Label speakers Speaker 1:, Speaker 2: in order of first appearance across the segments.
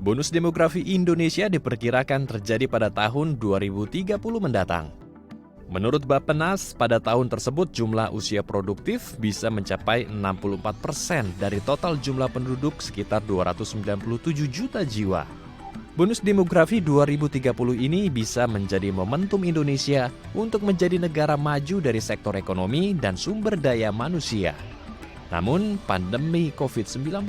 Speaker 1: Bonus demografi Indonesia diperkirakan terjadi pada tahun 2030 mendatang. Menurut Bappenas, pada tahun tersebut jumlah usia produktif bisa mencapai 64% dari total jumlah penduduk sekitar 297 juta jiwa. Bonus demografi 2030 ini bisa menjadi momentum Indonesia untuk menjadi negara maju dari sektor ekonomi dan sumber daya manusia. Namun, pandemi COVID-19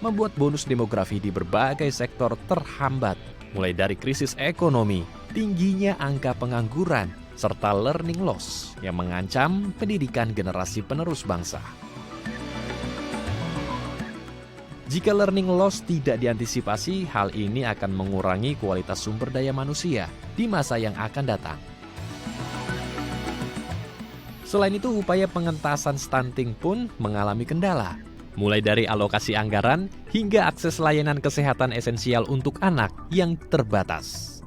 Speaker 1: membuat bonus demografi di berbagai sektor terhambat, mulai dari krisis ekonomi, tingginya angka pengangguran, serta learning loss yang mengancam pendidikan generasi penerus bangsa. Jika learning loss tidak diantisipasi, hal ini akan mengurangi kualitas sumber daya manusia di masa yang akan datang. Selain itu, upaya pengentasan stunting pun mengalami kendala, mulai dari alokasi anggaran hingga akses layanan kesehatan esensial untuk anak yang terbatas.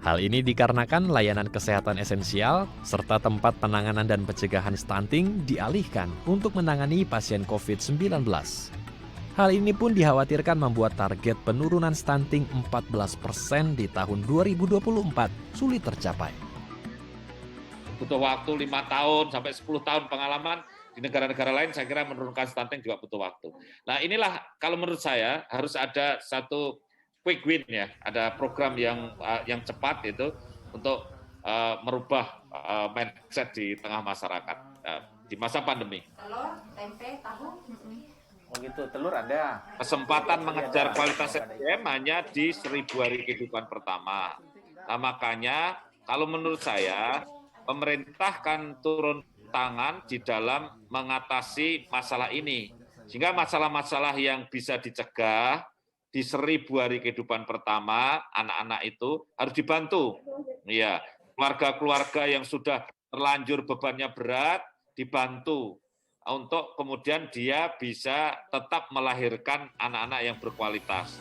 Speaker 1: Hal ini dikarenakan layanan kesehatan esensial serta tempat penanganan dan pencegahan stunting dialihkan untuk menangani pasien COVID-19. Hal ini pun dikhawatirkan membuat target penurunan stunting 14% di tahun 2024 sulit tercapai.
Speaker 2: Butuh waktu 5 tahun sampai 10 tahun pengalaman. Di negara-negara lain saya kira menurunkan stunting juga butuh waktu. Nah inilah kalau menurut saya harus ada satu quick win ya, ada program yang cepat itu untuk merubah mindset di tengah masyarakat di masa pandemi.
Speaker 3: Telur, tempe, tahu.
Speaker 4: Oh gitu, telur ada.
Speaker 2: Kesempatan mengejar kualitas SDM hanya di 1000 hari kehidupan pertama. Nah makanya kalau menurut saya pemerintah kan turun tangan di dalam mengatasi masalah ini. Sehingga masalah-masalah yang bisa dicegah di 1000 hari kehidupan pertama, anak-anak itu harus dibantu. Ya, keluarga-keluarga yang sudah terlanjur bebannya berat, dibantu. Untuk kemudian dia bisa tetap melahirkan anak-anak yang berkualitas.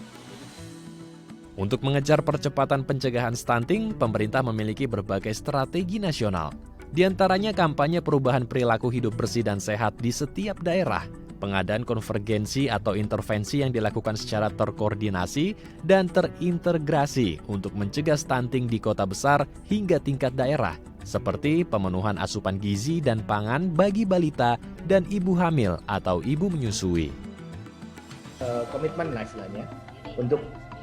Speaker 1: Untuk mengejar percepatan pencegahan stunting, pemerintah memiliki berbagai strategi nasional. Di antaranya kampanye perubahan perilaku hidup bersih dan sehat di setiap daerah, pengadaan konvergensi atau intervensi yang dilakukan secara terkoordinasi dan terintegrasi untuk mencegah stunting di kota besar hingga tingkat daerah, seperti pemenuhan asupan gizi dan pangan bagi balita dan ibu hamil atau ibu menyusui.
Speaker 4: Komitmen lah istilahnya untuk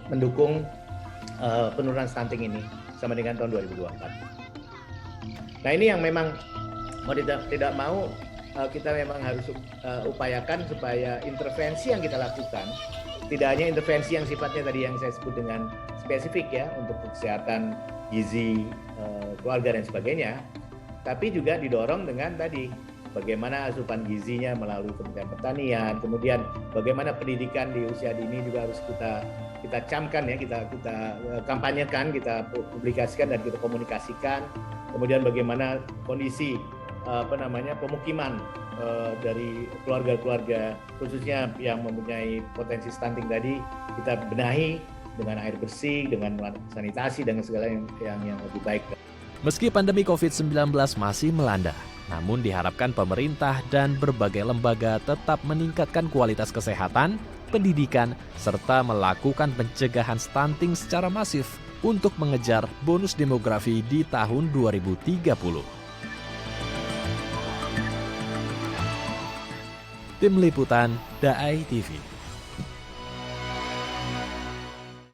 Speaker 4: mendukung penurunan stunting ini sama dengan tahun 2024. Nah ini yang memang mau tidak mau kita memang harus upayakan supaya intervensi yang kita lakukan tidak hanya intervensi yang sifatnya tadi yang saya sebut dengan spesifik ya untuk kesehatan gizi keluarga dan sebagainya, tapi juga didorong dengan tadi bagaimana asupan gizinya melalui Kementerian Pertanian, kemudian bagaimana pendidikan di usia dini juga harus kita camkan ya, kita kampanyekan, kita publikasikan dan kita komunikasikan. Kemudian bagaimana kondisi pemukiman dari keluarga-keluarga khususnya yang mempunyai potensi stunting tadi kita benahi dengan air bersih, dengan sanitasi dan segala yang lebih baik.
Speaker 1: Meski pandemi COVID-19 masih melanda, namun diharapkan pemerintah dan berbagai lembaga tetap meningkatkan kualitas kesehatan, pendidikan, serta melakukan pencegahan stunting secara masif untuk mengejar bonus demografi di tahun 2030. Tim Liputan, Daai TV.